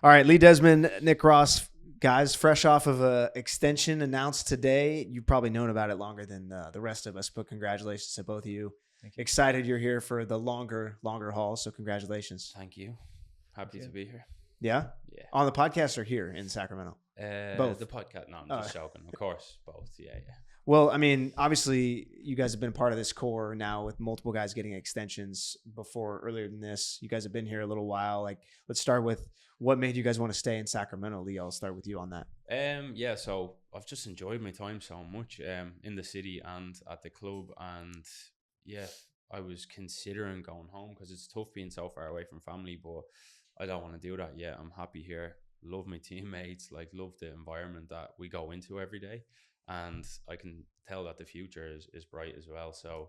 All right, Lee Desmond, Nick Ross, guys, fresh off of a extension announced today. You've probably known about it longer than the rest of us, but congratulations to both of you. Thank you. Excited you're here for the longer haul, so congratulations. Thank you. Happy to be here. Yeah? Yeah. On the podcast or here in Sacramento? Both. The podcast. No, I'm just joking. Of course, both. Yeah. Well, I mean, obviously, you guys have been part of this core now with multiple guys getting extensions earlier than this. You guys have been here a little while. Like, let's start with what made you guys want to stay in Sacramento. Lee, I'll start with you on that. Yeah, so I've just enjoyed my time so much in the city and at the club. And yeah, I was considering going home because it's tough being so far away from family, but I don't want to do that yet. I'm happy here. Love my teammates, love the environment that we go into every day. And I can tell that the future is bright as well. So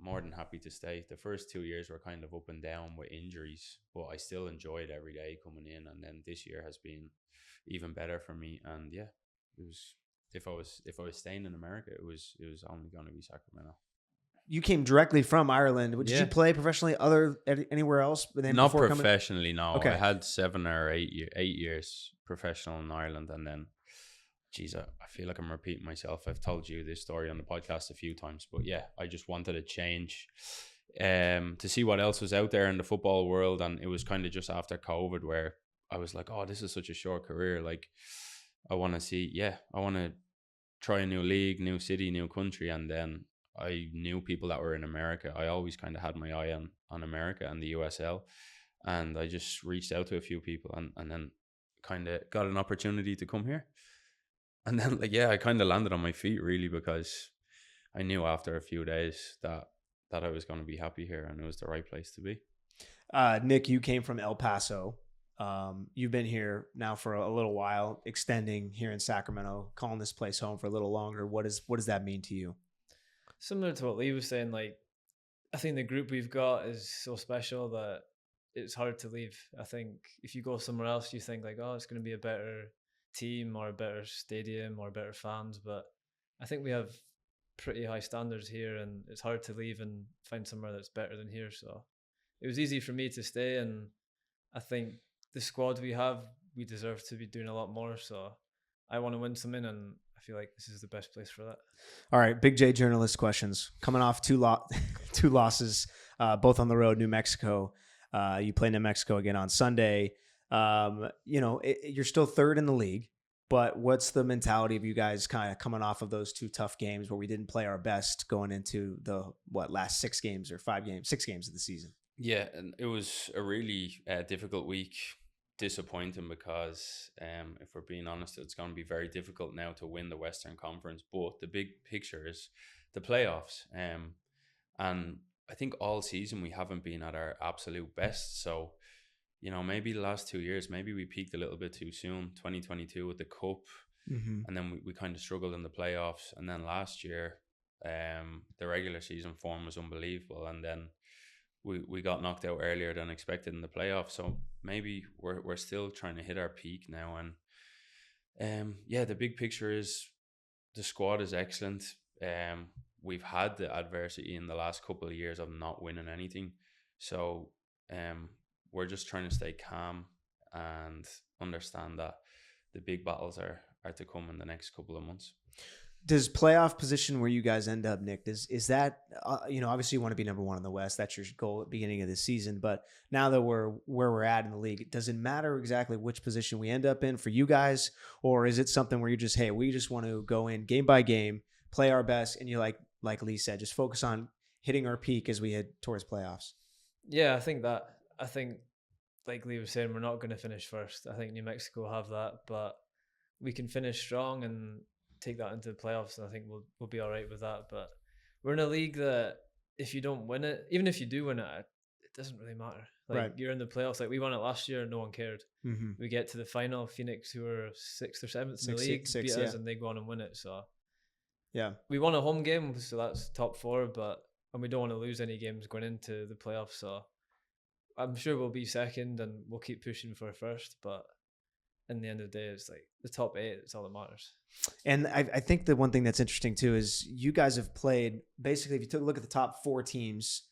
more than happy to stay. The first 2 years were kind of up and down with injuries, but I still enjoyed every day coming in. And then this year has been even better for me. And yeah, it was if I was staying in America, it was only going to be Sacramento. You came directly from Ireland. Did you play professionally anywhere else? Not professionally, no. Okay. I had 7 or 8 years professional in Ireland, and then geez, I feel like I'm repeating myself. I've told you this story on the podcast a few times, but yeah, I just wanted a change to see what else was out there in the football world. And it was kind of just after COVID where I was like, oh, this is such a short career. Like, I want to try a new league, new city, new country. And then I knew people that were in America. I always kind of had my eye on America and the USL. And I just reached out to a few people and then kind of got an opportunity to come here. And then, I kind of landed on my feet really because I knew after a few days that I was going to be happy here and it was the right place to be. Nick, you came from El Paso. You've been here now for a little while, extending here in Sacramento, calling this place home for a little longer. What does that mean to you? Similar to what Lee was saying, I think the group we've got is so special that it's hard to leave. I think if you go somewhere else, you think it's going to be a better team or a better stadium or better fans, but I think we have pretty high standards here and it's hard to leave and find somewhere that's better than here. So it was easy for me to stay, and I think the squad we deserve to be doing a lot more, so I want to win something and I feel like this is the best place for that. All right, Big J journalist questions. Coming off two losses, both on the road, New Mexico. You play New Mexico again on Sunday. You're still third in the league, but what's the mentality of you guys kind of coming off of those 2 tough games where we didn't play our best going into the last 6 games of the season? Yeah, and it was a really difficult week. Disappointing because if we're being honest, it's going to be very difficult now to win the Western Conference, but the big picture is the playoffs. And I think all season we haven't been at our absolute best, so maybe the last 2 years, maybe we peaked a little bit too soon. 2022 with the Cup, and then we kind of struggled in the playoffs. And then last year, the regular season form was unbelievable. And then we got knocked out earlier than expected in the playoffs. So maybe we're still trying to hit our peak now. And the big picture is the squad is excellent. We've had the adversity in the last couple of years of not winning anything. So we're just trying to stay calm and understand that the big battles are to come in the next couple of months. Does playoff position where you guys end up, Nick, is that, obviously you want to be number 1 in the West. That's your goal at the beginning of the season. But now that we're where we're at in the league, does it matter exactly which position we end up in for you guys? Or is it something where you're just, hey, we just want to go in game by game, play our best, and you like Lee said, just focus on hitting our peak as we head towards playoffs? Yeah, I think like Lee was saying, we're not going to finish first. I think New Mexico have that, but we can finish strong and take that into the playoffs, and I think we'll be all right with that. But we're in a league that if you don't win it, even if you do win it, it doesn't really matter. Right. You're in the playoffs. We won it last year and no one cared. Mm-hmm. We get to the final, Phoenix, who are 6th or 7th in the league, beat us and they go on and win it. So yeah, we won a home game, so that's top 4, and we don't want to lose any games going into the playoffs. So I'm sure we'll be second and we'll keep pushing for first, but in the end of the day, it's the top 8, it's all that matters. And I think the one thing that's interesting too is you guys have played, basically, if you took a look at the top 4 teams,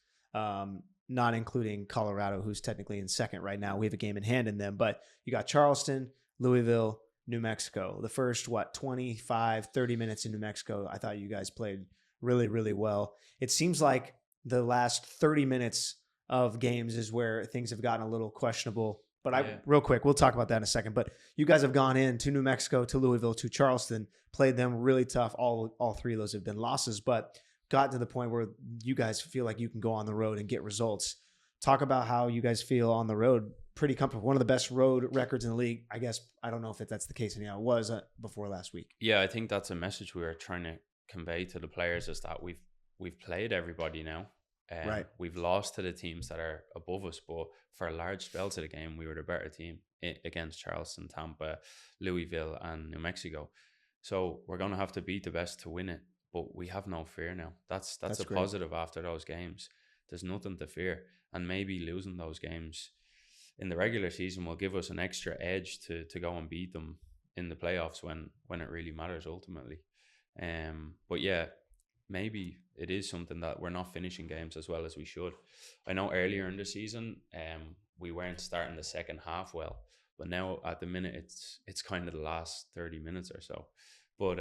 not including Colorado, who's technically in second right now. We have a game in hand in them, but you got Charleston, Louisville, New Mexico. The first, 25, 30 minutes in New Mexico, I thought you guys played really, really well. It seems like the last 30 minutes of games is where things have gotten a little questionable. But real quick, we'll talk about that in a second. But you guys have gone in to New Mexico, to Louisville, to Charleston, played them really tough. All three of those have been losses, but got to the point where you guys feel like you can go on the road and get results. Talk about how you guys feel on the road. Pretty comfortable. One of the best road records in the league. I guess, I don't know if that's the case anyhow. It was before last week. Yeah, I think that's a message we were trying to convey to the players, is that we've played everybody now. Right. We've lost to the teams that are above us, but for large spells of the game, we were the better team against Charleston, Tampa, Louisville, and New Mexico. So we're going to have to beat the best to win it, but we have no fear now. That's a great. positive after those games. There's nothing to fear, and maybe losing those games in the regular season will give us an extra edge to go and beat them in the playoffs when it really matters ultimately. But yeah, maybe it is something that we're not finishing games as well as we should. I know earlier in the season, we weren't starting the second half well, but now at the minute it's kind of the last 30 minutes or so. But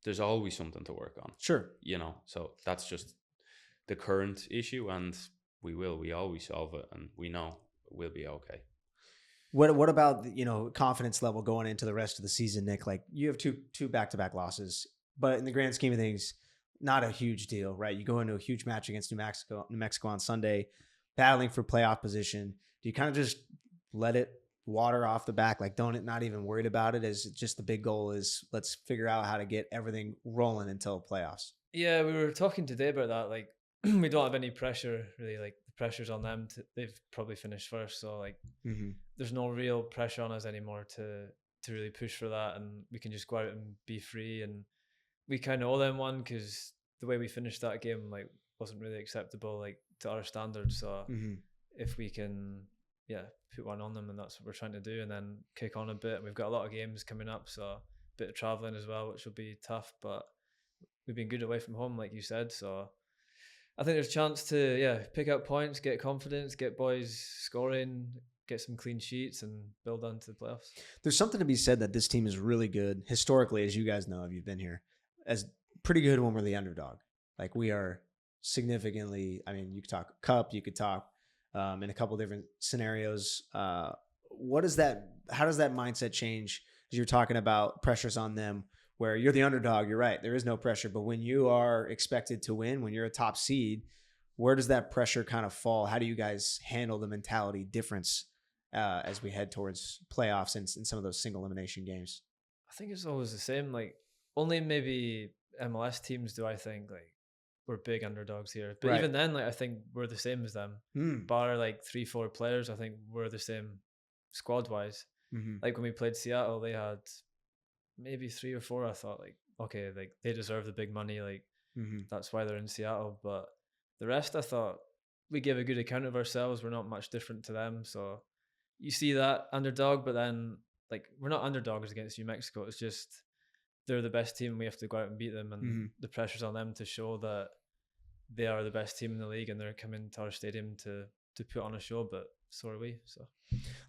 there's always something to work on. Sure. So that's just the current issue, and we always solve it, and we know we'll be okay. What about confidence level going into the rest of the season, Nick? Like, you have two back-to-back losses, but in the grand scheme of things, not a huge deal, right? You go into a huge match against New Mexico on Sunday, battling for playoff position. Do you kind of just let it water off the back, like not even worried about it, as just the big goal is let's figure out how to get everything rolling until playoffs? Yeah, we were talking today about that. Like, we don't have any pressure really. Like, the pressure's on them. They've probably finished first, so like there's no real pressure on us anymore to really push for that, and we can just go out and be free. And we kind of owe them one, because the way we finished that game wasn't really acceptable to our standards. So if we can put one on them, and that's what we're trying to do, and then kick on a bit. And we've got a lot of games coming up, so a bit of traveling as well, which will be tough, but we've been good away from home, like you said. So I think there's a chance to pick up points, get confidence, get boys scoring, get some clean sheets, and build on to the playoffs. There's something to be said that this team is really good historically, as you guys know if you've been here, as pretty good when we're the underdog. Like, we are significantly, I mean, you could talk cup, you could talk in a couple different scenarios. How does that mindset change? As you're talking about pressures on them, where you're the underdog, you're right, there is no pressure, but when you are expected to win, when you're a top seed, where does that pressure kind of fall? How do you guys handle the mentality difference as we head towards playoffs and in some of those single elimination games? I think it's always the same. Like, only maybe MLS teams do I think we're big underdogs here, but even then, I think we're the same as them. Bar 3-4 players, I think we're the same squad wise. Like, when we played Seattle, they had maybe 3 or 4. I thought okay, they deserve the big money, that's why they're in Seattle. But the rest, I thought we gave a good account of ourselves. We're not much different to them. So you see that underdog, but then we're not underdogs against New Mexico. It's just they're the best team and we have to go out and beat them, and the pressure's on them to show that they are the best team in the league, and they're coming to our stadium to put on a show, but so are we. So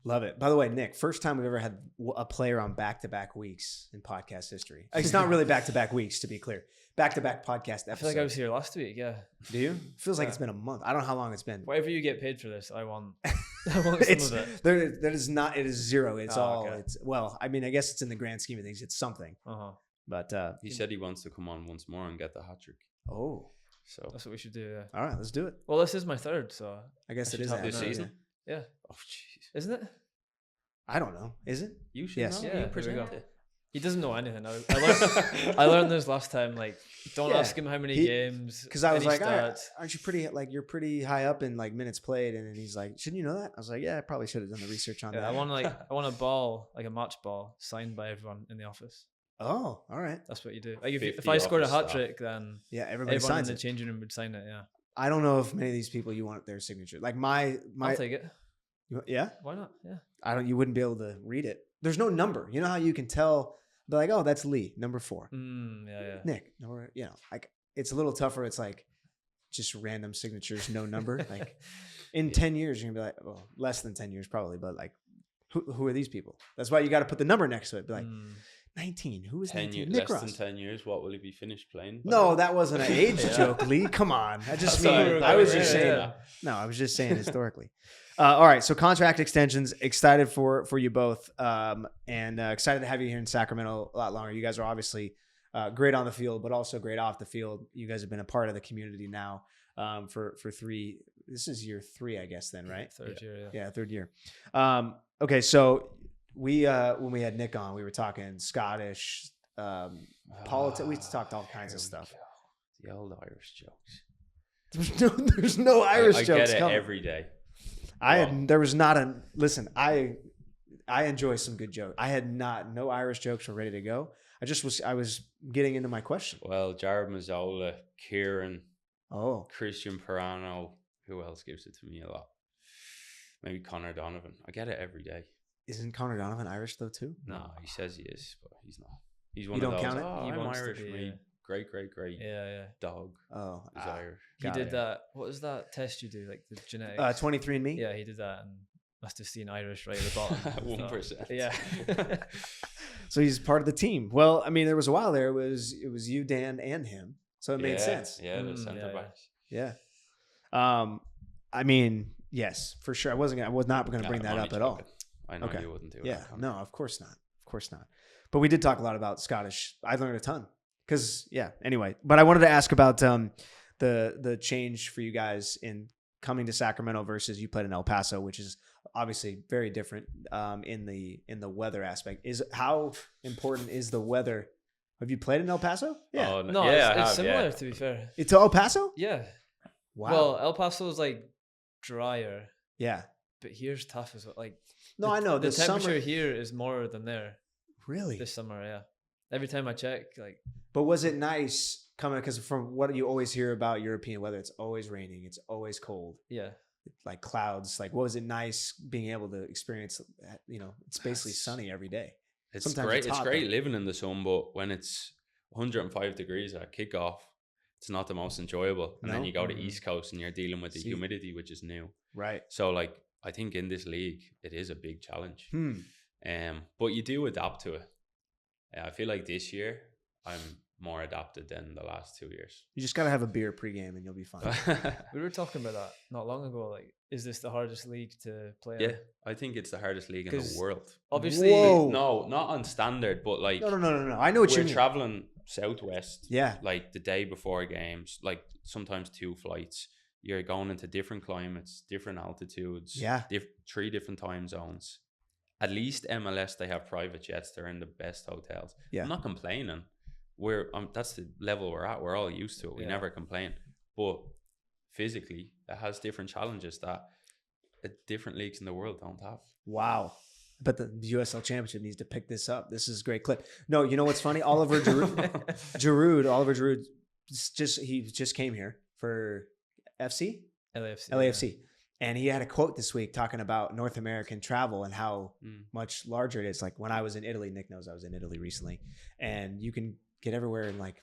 love it. By the way, Nick, first time we've ever had a player on back-to-back weeks in podcast history. It's not really back-to-back weeks, to be clear. Back-to-back podcast episodes. I feel like I was here last week. Yeah. Do you? Feels like it's been a month. I don't know how long it's been. Whatever you get paid for this, I want some of it. That is not. It is zero. It's all. Okay. It's I mean, I guess it's in the grand scheme of things. It's something. But he said he wants to come on once more and get the hat trick. Oh, so that's what we should do. Yeah. All right, let's do it. Well, this is my third, so I guess it is this season. Yeah. Oh, jeez. Isn't it? I don't know. Is it? You should yes. know. Yeah, you present it. He doesn't know anything. I learned this last time. Don't ask him how many games. Because I was like, aren't you pretty you're pretty high up in minutes played? And then he's like, shouldn't you know that? I was like, yeah, I probably should have done the research on that. I want a ball, a match ball, signed by everyone in the office. Oh, all right. That's what you do. If I scored a hat trick, then everybody everyone signs in the changing room would sign it. Yeah. I don't know if many of these people you want their signature. My I'll take it. Yeah. Why not? Yeah. You wouldn't be able to read it. There's no number. You know how you can tell? Be like, oh, that's Lee, number 4. Yeah. Nick, it's a little tougher. It's just random signatures, no number. In 10 years, you're gonna be like, well, less than 10 years probably, but like, who are these people? That's why you got to put the number next to it. Be like, 19. Who is 10 19? years, Nick less Ross. than 10 years. What will he be finished playing? No, that wasn't an age Yeah. joke, Lee. Come on. I just That's mean, what I was thought. just Yeah, saying. yeah. No, I was just saying historically. All right, so contract extensions. Excited for you both, and excited to have you here in Sacramento a lot longer. You guys are obviously great on the field, but also great off the field. You guys have been a part of the community now for 3. This is year 3, I guess. Then, right? Third year. Yeah, third year. Okay, so we when we had Nick on, we were talking Scottish politics. We talked all kinds of stuff. The old Irish jokes. There's no Irish I jokes get it coming. every day. There was not a listen. I enjoy some good jokes. I had no Irish jokes were ready to go. I was getting into my question. Well, Jared Mazzola, Kieran, Oh, Christian Pirano. Who else gives it to me a lot? Maybe Connor Donovan. I get it every day. isn't Connor Donovan Irish though too? No, he says he is, but he's not. He's one You of don't those. count it? Oh, He I'm wants to Irish. be, Me, yeah. great Yeah. dog Oh, is Irish. He got did it. that. What was that test you do? Like the genetics? 23andMe. Yeah, he did that and must have seen Irish right at the bottom. I thought. 1%. Yeah. So he's part of the team. Well, I mean, there was a while there. It was you, Dan, and him. So it made sense. Yeah, the Mm, centre yeah. backs. Yeah. I mean, yes, for sure. I was not going to bring Nah, that I'm up only at all. joking. I know Okay. you wouldn't do it. Yeah, Connor. no, of course not. Of course not. But we did talk a lot about Scottish. I learned a ton because, yeah, anyway. But I wanted to ask about the change for you guys in coming to Sacramento versus you played in El Paso, which is obviously very different in the weather aspect. How important is the weather? Have you played in El Paso? Yeah. Oh, No, yeah, I it's have, similar yeah. to be fair. It's El Paso? Yeah. Wow. Well, El Paso is like drier, yeah. but here's tough as well. Like No, I know. the The temperature summer, here is more than there really? this summer. Yeah. Every time I check, like But was it nice coming? Because from what you always hear about European weather, it's always raining. It's always cold. yeah, Like clouds. Like, what was it nice being able to experience? It's basically sunny every day. It's Sometimes great. it's It's hot, great though. living in the sun, but when it's 105 degrees at kickoff, it's not the most enjoyable. And then No? you go to Mhm. East Coast and you're dealing with the See. humidity, which is new. Right. So, like, I think in this league, it is a big challenge. Hmm. But you do adapt to it. I feel like this year I'm more adapted than the last 2 years. You just gotta have a beer pregame and you'll be fine. we were talking about that not long ago. Like, is this the hardest league to play? Yeah, in? I think it's the hardest league in the 'Cause world. Obviously, Whoa. No, not on standard, but like No. I know what you we're mean. traveling southwest. Yeah. Like the day before games, like sometimes 2 flights. You're going into different climates, different altitudes, Yeah. 3 different time zones. At least MLS, they have private jets. They're in the best hotels. Yeah. I'm not complaining. That's the level we're at. We're all used to it. We Yeah. never complain. But physically, it has different challenges that different leagues in the world don't have. Wow. But the USL Championship needs to pick this up. This is a great clip. No, you know what's funny? Oliver Giroud he just came here for LAFC. LAFC. And he had a quote this week talking about North American travel and how Mm. much larger it is. Like when I was in Italy, Nick knows I was in Italy recently, and you can get everywhere in like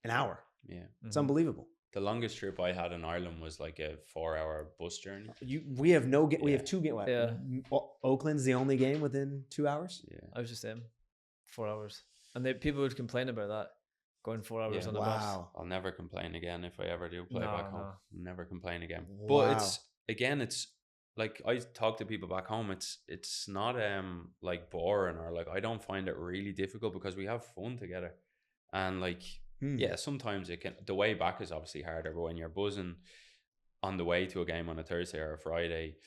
an hour. Yeah. It's Mhm. unbelievable. The longest trip I had in Ireland was like a 4-hour bus journey. We have we Yeah. have 2 games. Yeah. Oakland's the only game within 2 hours. Yeah. I was just in 4 hours, and people would complain about that going 4 hours Yeah. on the bus. Wow. I'll never complain again if I ever do play No, back home. no. Never complain again. Wow. But it's like I talk to people back home. It's not like boring or like I don't find it really difficult because we have fun together. And like yeah, sometimes the way back is obviously harder, but when you're buzzing on the way to a game on a Thursday or a Friday,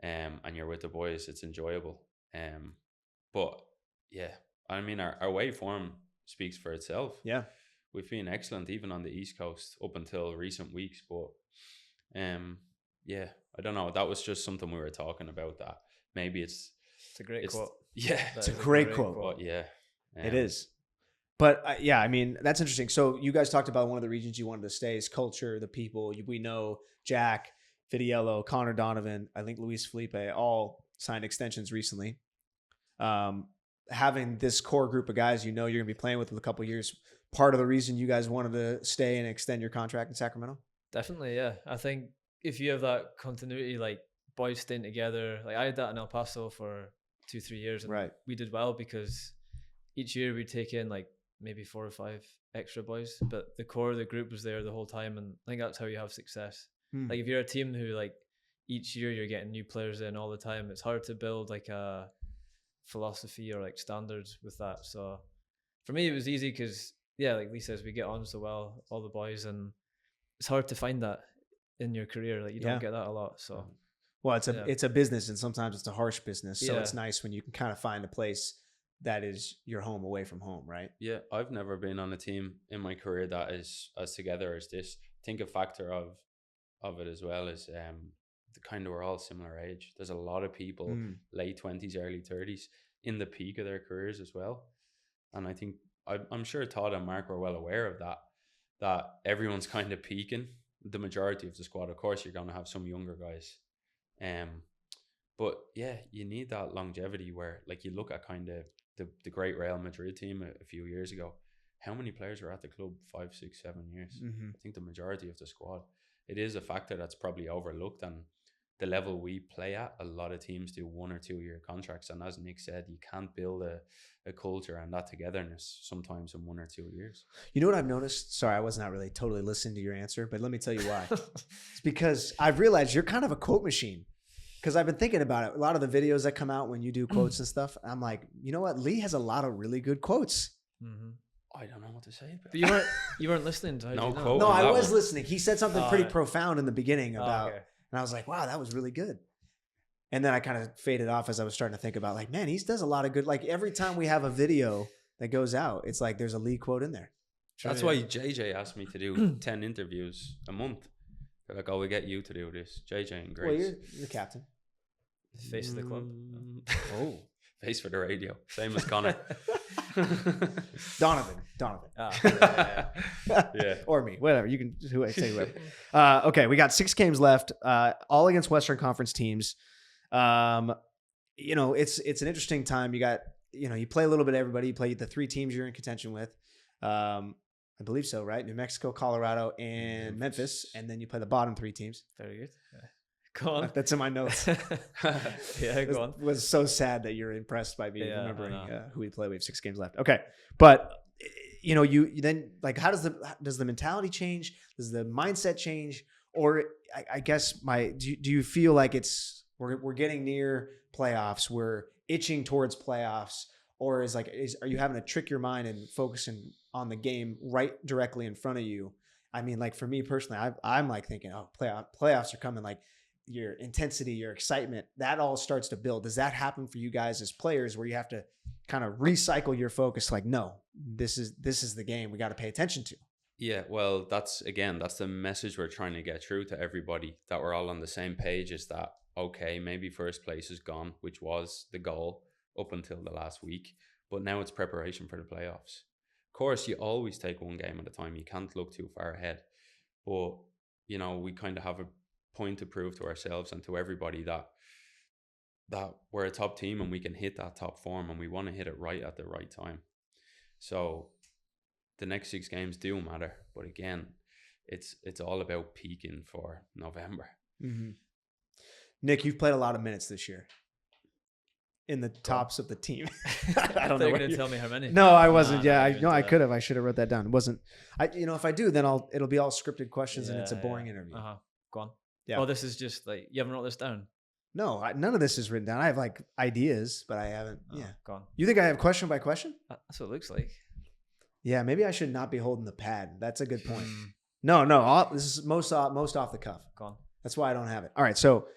and you're with the boys, it's enjoyable. But yeah, I mean our away form speaks for itself. Yeah. We've been excellent even on the East Coast up until recent weeks, but yeah, I don't know. That was just something we were talking about. That maybe it's It's a great quote. Yeah, That It's a is great quote. but yeah, It is. But yeah, I mean, that's interesting. So you guys talked about one of the regions you wanted to stay is culture, the people. We know Jack, Fidiello, Connor Donovan, I think Luis Felipe all signed extensions recently. Having this core group of guys you're going to be playing with in a couple of years, part of the reason you guys wanted to stay and extend your contract in Sacramento? Definitely, yeah. I think if you have that continuity, like boys staying together, like I had that in El Paso for 2-3 years, and Right. we did well because each year we'd take in like maybe 4 or 5 extra boys, but the core of the group was there the whole time, and I think that's how you have success. Like if you're a team who like each year you're getting new players in all the time, it's hard to build like a philosophy or like standards with that. So for me it was easy because like Lee says, we get on so well, all the boys, and it's hard to find that in your career. Like you don't get that a lot. So well, it's a business, and sometimes it's a harsh business. So it's Yeah. nice when you can kind of find a place that is your home away from home, right? Yeah, I've never been on a team in my career that is as together as this. I think a factor of it as well is the kind of, we're all similar age. There's a lot of people late 20s, early 30s in the peak of their careers as well. And I think I'm sure Todd and Mark were well aware of that everyone's kind of peaking. The majority of the squad, of course, you're going to have some younger guys. But yeah, you need that longevity where, like, you look at kind of the great Real Madrid team a few years ago. How many players were at the club 5, 6, 7 years? I think the majority of the squad. It is a factor that's probably overlooked, and the level we play at, a lot of teams do 1 or 2 year contracts, and as Nick said, you can't build a culture and that togetherness sometimes in 1 or 2 years. You know what I've noticed? Sorry, I was not really totally listening to your answer, but let me tell you why. It's because I've realized you're kind of a quote machine. Because I've been thinking about it. A lot of the videos that come out when you do quotes and stuff, I'm like, you know what? Lee has a lot of really good quotes. I don't know what to say about But you weren't listening to No you know? quote. No, Oh, I that was one. listening. He said something pretty profound in the beginning about, okay. and I was like, wow, that was really good. And then I kind of faded off as I was starting to think about, like, man, he does a lot of good. Like every time we have a video that goes out, it's like there's a Lee quote in there. That's why JJ asked me to do 10 interviews a month. They're like, oh, we get you to do this. JJ and Grace. Well, you're the captain. Face of the club. Oh, Face for the radio. Same as Connor. Donovan. Yeah. Or me, whatever. You can say whoever. Okay, we got 6 games left, all against Western Conference teams. You know, it's an interesting time. You got, you know, you play a little bit of everybody. You play the 3 teams you're in contention with. I believe so, right? New Mexico, Colorado, and Memphis. And then you play the bottom 3 teams. Very good. Go on. That's in my notes. Yeah, go on. It was so sad that you're impressed by me Yeah, remembering I know. who we play. We have 6 games left. Okay. But, you know, you then, like, how does the mentality change? Does the mindset change? Or I guess do you feel like we're getting near playoffs, we're itching towards playoffs, or are you having to trick your mind and focusing on the game right directly in front of you? I mean, like, for me personally, I'm like thinking, oh, playoffs are coming. Like, your intensity, your excitement, that all starts to build. Does that happen for you guys as players where you have to kind of recycle your focus? Like, no, this is the game we got to pay attention to. Yeah, well, that's the message we're trying to get through to everybody, that we're all on the same page, is that, okay, maybe first place is gone, which was the goal up until the last week, but now it's preparation for the playoffs. Of course, you always take one game at a time. You can't look too far ahead, but, you know, we kind of have a point to prove to ourselves and to everybody that we're a top team and we can hit that top form, and we want to hit it right at the right time. So the next 6 games do matter, but again, it's all about peaking for November. Mm-hmm. Nick, you've played a lot of minutes this year in the tops of the team. I don't know. You're gonna tell me how many? No, I wasn't. Nah, I could have. I should have wrote that down. It wasn't. If I do, then it'll be all scripted questions, and it's a boring interview. Go on. Yeah. Oh, this is just like, you haven't wrote this down? No, none of this is written down. I have like ideas, but I haven't. Oh, Yeah. Go on. You think I have question by question? That's what it looks like. Yeah, maybe I should not be holding the pad. That's a good point. No. This is most off the cuff. Go on. That's why I don't have it. All right. So,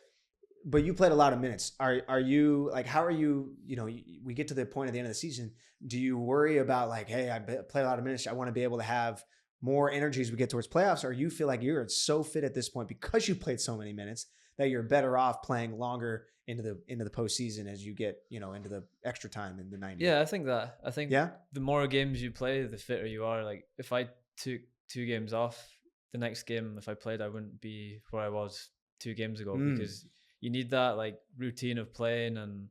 but you played a lot of minutes. Are you like, how are you? You know, we get to the point at the end of the season. Do you worry about like, hey, I play a lot of minutes. I want to be able to have more energy as we get towards playoffs, or you feel like you're so fit at this point because you played so many minutes that you're better off playing longer into the postseason as you get, you know, into the extra time in the 90s? Yeah, I think the more games you play, the fitter you are. Like, if I took 2 games off, the next game, if I played, I wouldn't be where I was 2 games ago, because you need that like routine of playing, and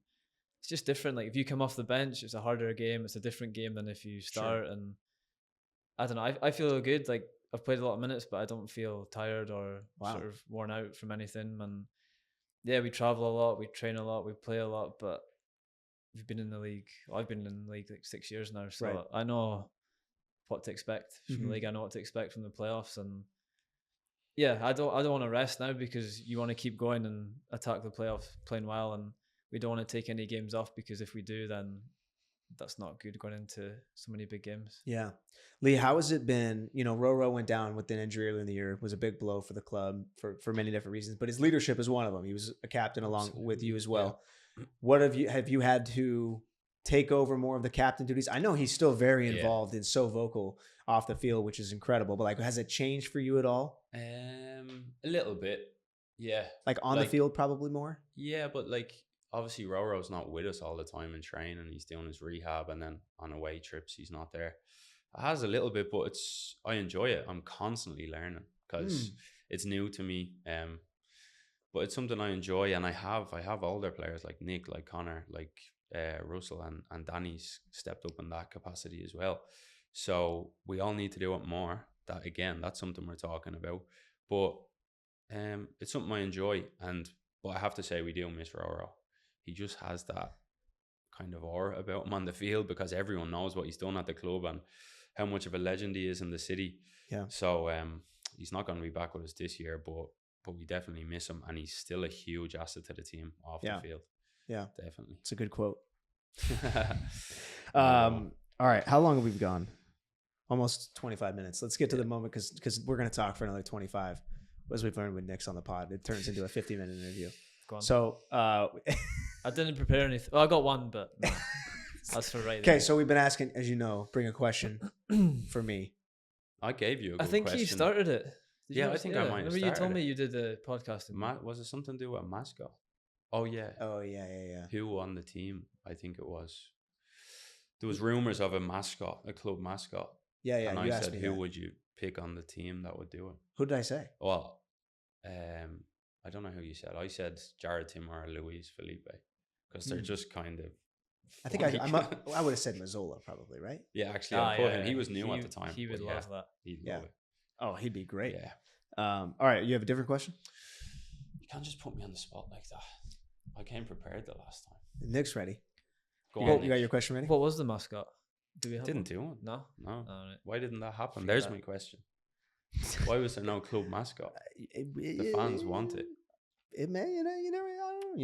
it's just different. Like, if you come off the bench, it's a harder game. It's a different game than if you start. Sure. And I don't know. I feel good. Like, I've played a lot of minutes, but I don't feel tired or Wow. sort of worn out from anything. And yeah, we travel a lot, we train a lot, we play a lot, but we've been in the league. I've been in the league like 6 years now, so Right. I know what to expect from Mhm. the league. I know what to expect from the playoffs, and yeah, I don't want to rest now, because you want to keep going and attack the playoffs, playing well, and we don't want to take any games off, because if we do, then that's not good going into so many big games. Yeah. Lee, how has it been? You know, Roro went down with an injury earlier in the year. It was a big blow for the club for many different reasons, but his leadership is one of them. He was a captain along with you as well. Yeah. What have you had to take over more of the captain duties? I know he's still very involved and so vocal off the field, which is incredible, but like, has it changed for you at all? A little bit. Yeah. Like on the field, probably more? Yeah, but like, obviously Roro's not with us all the time in training. He's doing his rehab, and then on away trips he's not there. It has a little bit, but I enjoy it. I'm constantly learning because it's new to me. But it's something I enjoy, and I have older players like Nick, like Connor, like Russell, and Danny's stepped up in that capacity as well. So we all need to do it more. That's something we're talking about. But it's something I enjoy, but I have to say we do miss Roro. He just has that kind of aura about him on the field, because everyone knows what he's done at the club and how much of a legend he is in the city. Yeah. So he's not going to be back with us this year, but we definitely miss him, and he's still a huge asset to the team off the field. Yeah, definitely. It's a good quote. All right, how long have we gone? Almost 25 minutes. Let's get to the moment, because we're going to talk for another 25. As we've learned with Nick's on the pod, it turns into a 50-minute interview. Go on. So I didn't prepare anything. Well, I got one, but no. That's for right. Okay, so we've been asking, as you know, bring a question for me. I gave you a good I think question. you started it. I think I might have Remember you told started me you did the podcast. Was it something to do with a mascot? Oh, yeah. Oh, yeah. Who on the team? I think it was. There was rumors of a mascot, a club mascot. Yeah. And you I asked said, me who that. would you pick on the team that would do it? Who did I say? Well, I don't know who you said. I said Jared Timmer or Luis Felipe, because they're just kind of. I think I would have said Mazzola probably, right? Yeah, actually, I put him. He was new at the time. He would love that. He'd love it. Oh, he'd be great. Yeah. All right, you have a different question? You can't just put me on the spot like that. I came prepared the last time. Nick's ready. Go on. You got your question ready? What was the mascot? Do we have Didn't do one. No. No. Oh, right. Why didn't that happen? There's my question. Why was there no club mascot? The fans want it. It may, you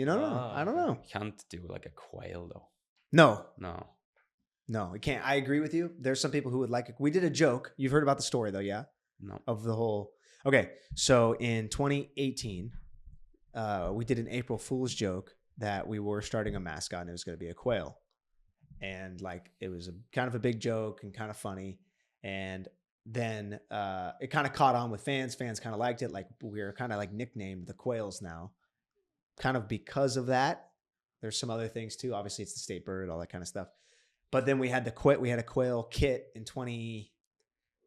don't know. I don't know. You can't do like a quail though. No, we can't. I agree with you. There's some people who would like it. We did a joke. You've heard about the story though, yeah? No. Of the whole. Okay, so in 2018, we did an April Fool's joke that we were starting a mascot and it was going to be a quail. And like, it was kind of a big joke and kind of funny. And then it kind of caught on with fans. Fans kind of liked it. Like, we're kind of like nicknamed the Quails now, kind of because of that. There's some other things too. Obviously, it's the state bird, all that kind of stuff. But then we had a quail kit in 2020,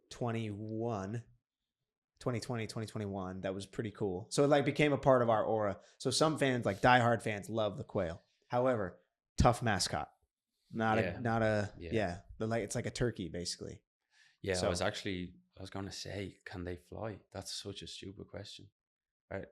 2021. That was pretty cool. So it like became a part of our aura. So some fans, like diehard fans, love the quail. However, tough mascot. It's like a turkey basically. Yeah, so, I was going to say, can they fly? That's such a stupid question. Right?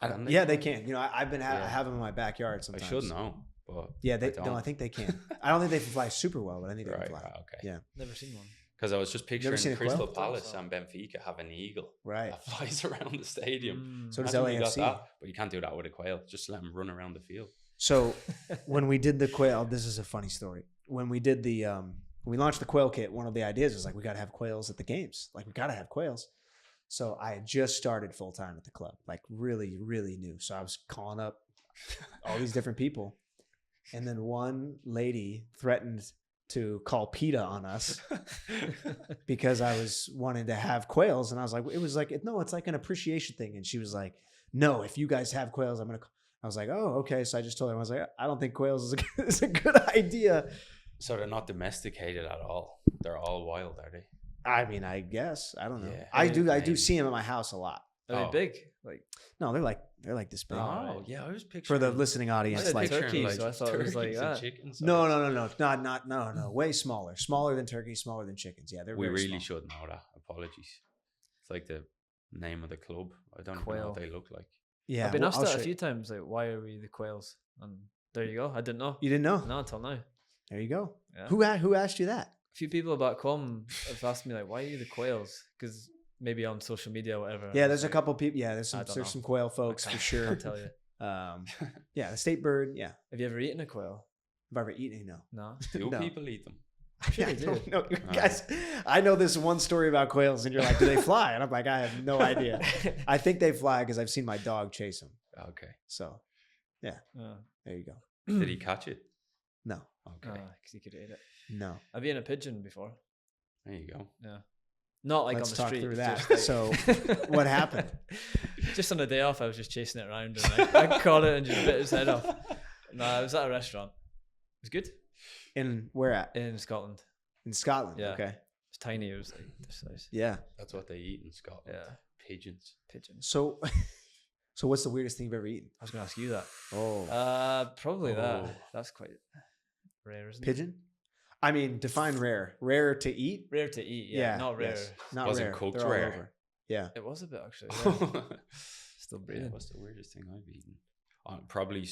They can. You know, I have them in my backyard sometimes. I should know, but I think they can. I don't think they can fly super well, but I think they can fly. Okay. Yeah. Never seen one. Because I was just picturing Crystal Palace and Benfica have an eagle that flies around the stadium. So does LAFC. But you can't do that with a quail. Just let them run around the field. So when we did the quail, this is a funny story. When we did when we launched the quail kit, one of the ideas was like, we got to have quails at the games. Like, we got to have quails. So I had just started full time at the club, like really, really new. So I was calling up all these different people. And then one lady threatened to call PETA on us because I was wanting to have quails. And I was like, it's like an appreciation thing. And she was like, no, if you guys have quails, I'm going to call. I was like, oh, okay. So I just told her, I was like, I don't think quails is a good idea. So they're not domesticated at all. They're all wild, are they? I mean, I guess. I don't know. Yeah. I do see them at my house a lot. Are they big? Like, no, they're like this big. Oh, yeah. I was picturing for the listening audience, like turkey. So I thought it was like that. Chickens. No, way smaller than turkeys, smaller than chickens. Yeah, they're. We very really small. should know that. Apologies. It's like the name of the club. I don't even know Quail. what they look like. Yeah, I've been well, asked I'll that show a you. few times, like, why are we the Quails? And there you go. I didn't know. You didn't know? No, until now. There you go. Yeah. Who asked you that? A few people back home have asked me, like, why are you the Quails? Because maybe on social media or whatever. Yeah, I was there's a like, couple people. Yeah, there's I don't know. some quail folks I for can't- sure. Can't tell you. Yeah, the state bird. Yeah, Have you ever eaten a quail? have I ever eaten? No. No. Do No. people eat them? sure I they don't do. know. You guys, I know this one story about quails, and you're like, do they fly? And I'm like, I have no idea. I think they fly because I've seen my dog chase them. Okay. So there you go. Did he catch it? No, Okay. Because you could eat it. no. I've eaten a pigeon before. There you go. Yeah. Not like Let's on the talk street. through that. just like- So, what happened? Just on a day off, I was just chasing it around and I caught it and just bit its head off. No, I was at a restaurant. It was good. In where at? In Scotland. In Scotland. Yeah. Okay. It's tiny. It was like this size. Yeah. That's what they eat in Scotland. Yeah. Pigeons. Pigeons. So, so what's the weirdest thing you've ever eaten? I was going to ask you that. Oh, Probably Oh. that. That's quite rare, isn't it? pigeon. I mean, define rare. Rare to eat. Rare to eat. Yeah. Not rare. yes. Not Wasn't rare. cooked They're all rare. over. Yeah. It was a bit actually. Yeah. Still Yeah, breathing. what's the weirdest thing I've eaten? Probably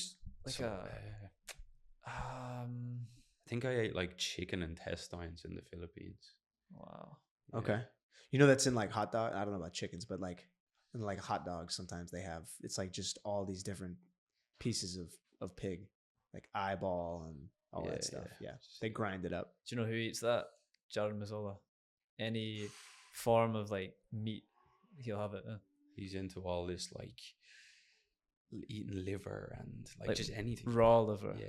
Like I think I ate like chicken intestines in the Philippines. Wow. Yeah. Okay. You know that's in like hot dog. I don't know about chickens, but like in like hot dogs, sometimes they have it's like just all these different pieces of pig, like eyeball and all Yeah, that stuff. yeah. Yeah, they grind it up. Do you know who eats that? Jared Mazzola. Any form of like meat, he'll have it. He's into all this like eating liver and like, Like just anything. Raw liver. Yeah.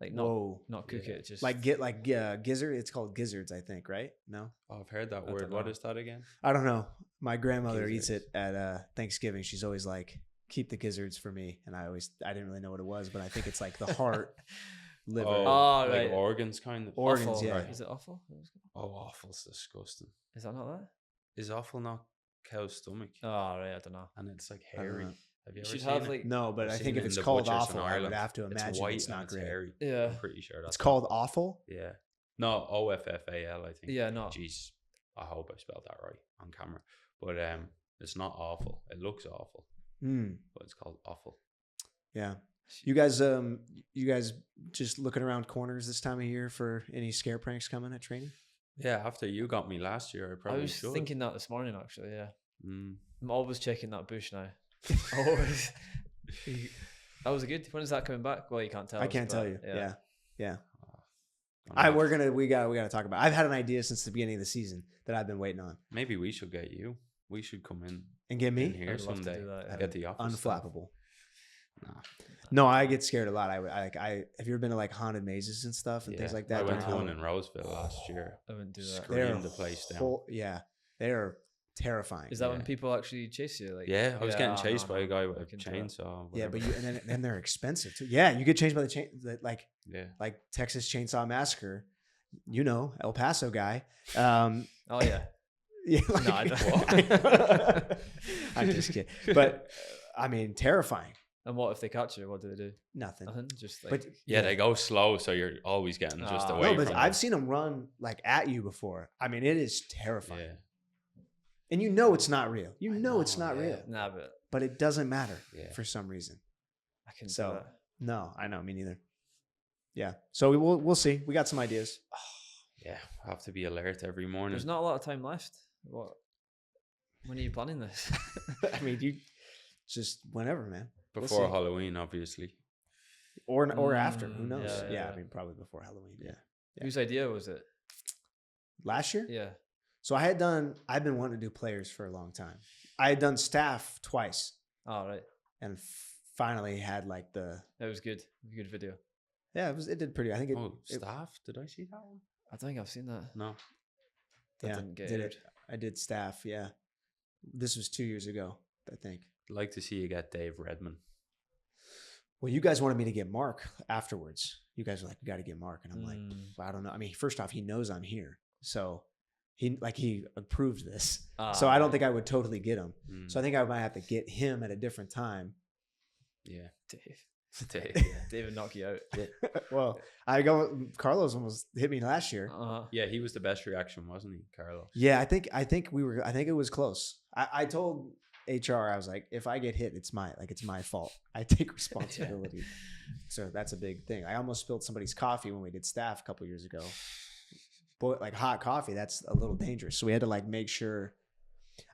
Like not cook Yeah. it. Just like gizzard. It's called gizzards, I think. Right? No, Oh, I've heard that I word. don't What know. is that again? I don't know. My grandmother eats it Gizzards. at Thanksgiving. She's always like, "Keep the gizzards for me," and I didn't really know what it was, but I think it's like the heart, liver. Oh, Oh, like right. organs kind of. Organs, offal. yeah. Is it awful? Oh, awful's disgusting. Is that not that? Is awful not cow's stomach? Oh right, I don't know. And it's like I don't hairy. know. Have you You ever should seen have it? like No, but I've I seen think it if in it's the called butchers in awful, I would Ireland. have to imagine white it's and not it's great. hairy. Yeah. I'm pretty sure that's It's called awful. Yeah. No, OFFAL, I think. Yeah, no. Jeez, I hope I spelled that right on camera. But it's not awful. It looks awful, Hmm. but it's called awful. Yeah. You guys just looking around corners this time of year for any scare pranks coming at training? Yeah, after you got me last year, I I probably was should. thinking that this morning actually. Yeah, Mm. I'm always checking that bush now. Always. That was good. When is that coming back? Well, you can't tell. I us, can't tell but you. Yeah. I'm We gotta talk about. I've had an idea since the beginning of the season that I've been waiting on. Maybe we should get you. We should come in And get in me here I'd love to someday. do that, yeah. Get the office stuff. unflappable. Nah. No, I get scared a lot. I have you ever been to like haunted mazes and stuff and things Yeah, like that? I went during to one Halloween? in Roseville last year. I wouldn't do that. Screw- They're Screamed the place down. Yeah, they are terrifying. Is that when Yeah. people actually chase you? Like, Yeah, I was getting oh, chased no, by a no, guy I with a couldn't do that. chainsaw. Yeah, but whatever. then they're expensive too. Yeah, you get changed by the chain yeah. like Texas Chainsaw Massacre. You know, El Paso guy. Oh yeah. Yeah, No, I like- don't. I'm just kidding. But I mean, terrifying. And what if they catch you? What do they do? Nothing. Nothing. Just like. But Yeah, they go slow, so you're always getting just Ah. away no, but from I've them. seen them run like at you before. I mean, it is terrifying. Yeah. And you know it's not real. You I know it's know, not yeah. real. Nah, but But it doesn't matter Yeah. for some reason. I can So- do that. No, I know, me neither. Yeah. So we'll see. We got some ideas. Yeah, I have to be alert every morning. There's not a lot of time left. What? When are you planning this? I mean, you just whenever, man. We'll Before see. Halloween, obviously. Or after. Who Mm, knows? yeah, Yeah, yeah. I mean, probably before Halloween. Yeah. Yeah. Whose idea was it? Last year? Yeah. So I've been wanting to do players for a long time. I had done staff twice Oh right. and finally had like the, It was good. Good video. yeah, it did pretty. I think it, Oh, it- staff? Did I see that one? I don't think I've seen that. No. That yeah, didn't get did aired. it. I did staff. Yeah. This was 2 years ago, I think. I'd like to see you get Dave Redman. Well, you guys wanted me to get Mark afterwards. You guys were like, "We got to get Mark," and I'm like, Mm. "I don't know." I mean, first off, he knows I'm here, so he approved this. Ah, So I don't right. think I would totally get him. Mm, So I think I might have to get him at a different time. yeah. Dave. Dave. David knock you out. Well, Carlos almost hit me last year. Uh-huh. Yeah, he was the best reaction, wasn't he, Carlos? Yeah, I think it was close. I told HR, I was like, if I get hit, it's my fault. I take responsibility. So that's a big thing. I almost spilled somebody's coffee when we did staff a couple years ago. But like hot coffee, that's a little dangerous. So we had to like make sure.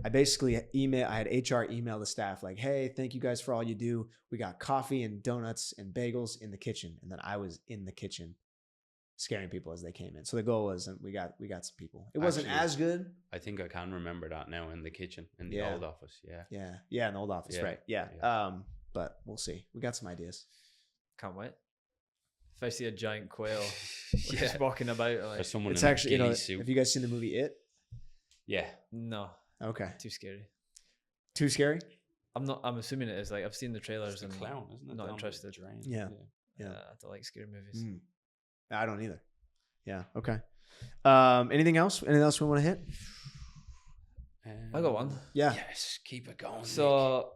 I had HR email the staff like, hey, thank you guys for all you do. We got coffee and donuts and bagels in the kitchen. And then I was in the kitchen scaring people as they came in. So the goal was we got some people. It wasn't as good. I think I can remember that now in the kitchen in the old office. Yeah, in the old office, right? Yeah. But we'll see. We got some ideas. Can't wait. If I see a giant quail just walking about, like, or someone It's in actually, a ghillie suit. have you guys seen the movie It? Yeah. no, Okay. too scary. Too scary? I'm assuming it is. Like, I've seen the trailers It's a and clown, isn't it? not Down the interested. drain. Yeah. I don't like scary movies. Mm. I don't either. Yeah. Okay. Anything else? Anything else we want to hit? I got one. Yeah. Yes, keep it going. So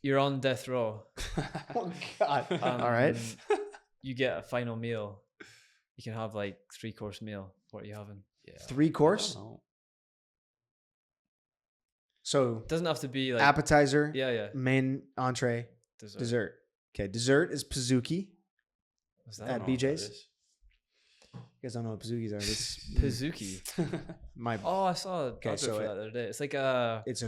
you're on death row. Oh God. All right. You get a final meal. You can have like 3-course meal. What are you having? Yeah. 3-course? So It doesn't have to be like appetizer, yeah, main entree, dessert. Okay. Dessert is Pizookie. What's At that? BJ's? You guys don't know what Pizookies are. This Pizookie. my Oh, I saw a Okay, advert so for that the other day. It's like a it's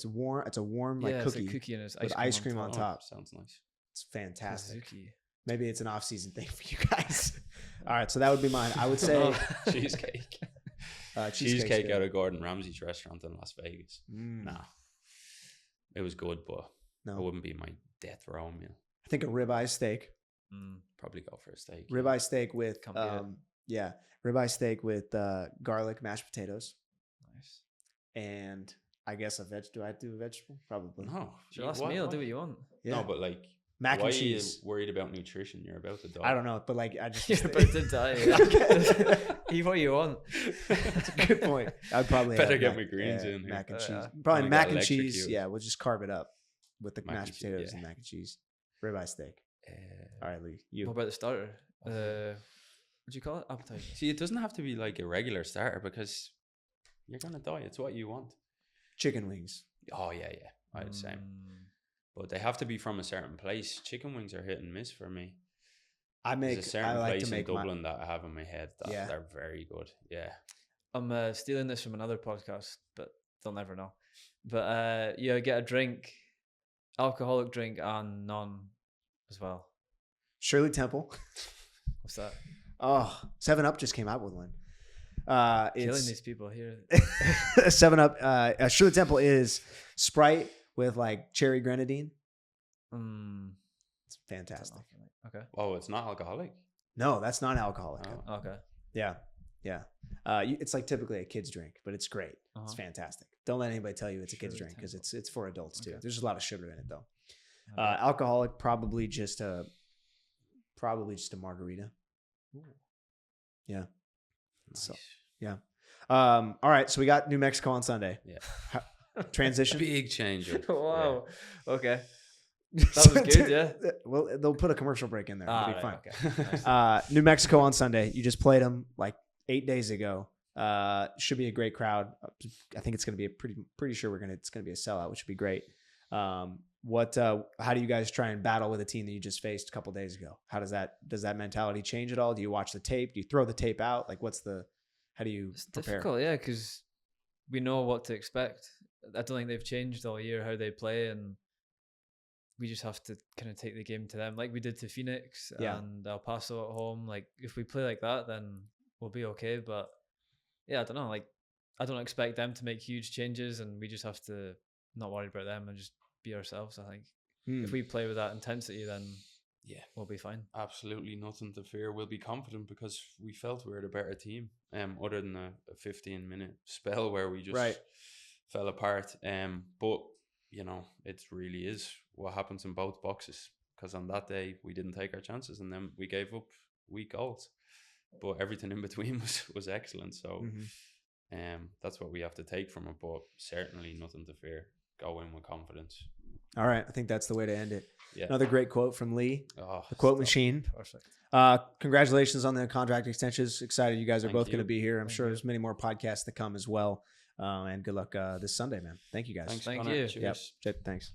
a warm like yeah, cookie. it's a cookie and it's with ice cream on top. Sounds nice. It's fantastic. Pizookie. Maybe it's an off-season thing for you guys. All right, so that would be mine. I would say Cheesecake. cheesecake Out of Gordon Ramsay's restaurant in Las Vegas. Mm. Nah. It was good, but it No, wouldn't be my death row meal. I think a ribeye steak. Probably go for a steak. Ribeye steak with Can't beat it. ribeye steak with garlic mashed potatoes, Nice. and I guess a veg. Do I do a vegetable? Probably. No. It's your last meal. Do what you want. Yeah. No, but like mac why and cheese. are you worried about nutrition? You're about to die. I don't know, but like I just You're about to die. Eat what you want. That's a good point. I'd probably Better have get my greens in here. mac and Oh, cheese. yeah. Probably Wanna mac get and cheese. electrocuted. Yeah, we'll just carve it up with the Mac and mashed cheese, potatoes yeah. and mac and cheese. Ribeye steak. All right, Lee. What You. about the starter? What do you call it? Appetizer. See, it doesn't have to be like a regular starter because you're gonna die. It's what you want. Chicken wings. Oh yeah. I'd say. But they have to be from a certain place. Chicken wings are hit and miss for me. There's a certain I like place to make in Dublin that I have in my head that Yeah. they're very good. Yeah. I'm stealing this from another podcast, but they'll never know. But you get a drink, alcoholic drink, and none as well. Shirley Temple. What's that? Oh, 7-Up just came out with one. Killing It's these people here. 7-Up. Shirley Temple is Sprite with like cherry grenadine. It's fantastic. Okay. Oh, it's not alcoholic. No, that's non-alcoholic. Oh. Okay. Yeah. It's like typically a kid's drink, but it's great. It's fantastic. Don't let anybody tell you it's a kid's Shirley drink because Temple. it's for adults too. Okay. There's a lot of sugar in it though. Okay. Alcoholic, probably just a margarita. Yeah. Nice. So, all right, so we got New Mexico on Sunday. Yeah. Transition. Big changer. Wow. Okay. That was good, yeah. Well, they'll put a commercial break in there. It'll be fine. Okay. Nice. New Mexico on Sunday. You just played them like 8 days ago. Should be a great crowd. I think it's going to be pretty sure it's going to be a sellout, which would be great. How do you guys try and battle with a team that you just faced a couple days ago? Does that mentality change at all? Do you watch the tape? Do you throw the tape out? Like how do you It's prepare? difficult, yeah, because we know what to expect. I don't think they've changed all year how they play, and we just have to kind of take the game to them like we did to Phoenix and El Paso at home. Like if we play like that, then we'll be okay. But yeah, I don't know. Like I don't expect them to make huge changes, and we just have to not worry about them and just be ourselves. I think if we play with that intensity, then we'll be fine. Absolutely nothing to fear. We'll be confident because we felt we were the better team. Other than a 15-minute spell where we just fell apart. But you know, it really is what happens in both boxes. Because on that day we didn't take our chances, and then we gave up weak goals. But everything in between was excellent. So that's what we have to take from it. But certainly nothing to fear. Go in with confidence. All right, I think that's the way to end it. Yeah. Another great quote from Lee, Oh, the quote machine. Perfect. Congratulations on the contract extensions. Excited you guys are Thank both going to you. be here. I'm Thank sure you. there's many more podcasts to come as well. And good luck this Sunday, man. Thank you guys. Thanks, Thank Connor. you. Cheers. Yep. Thanks.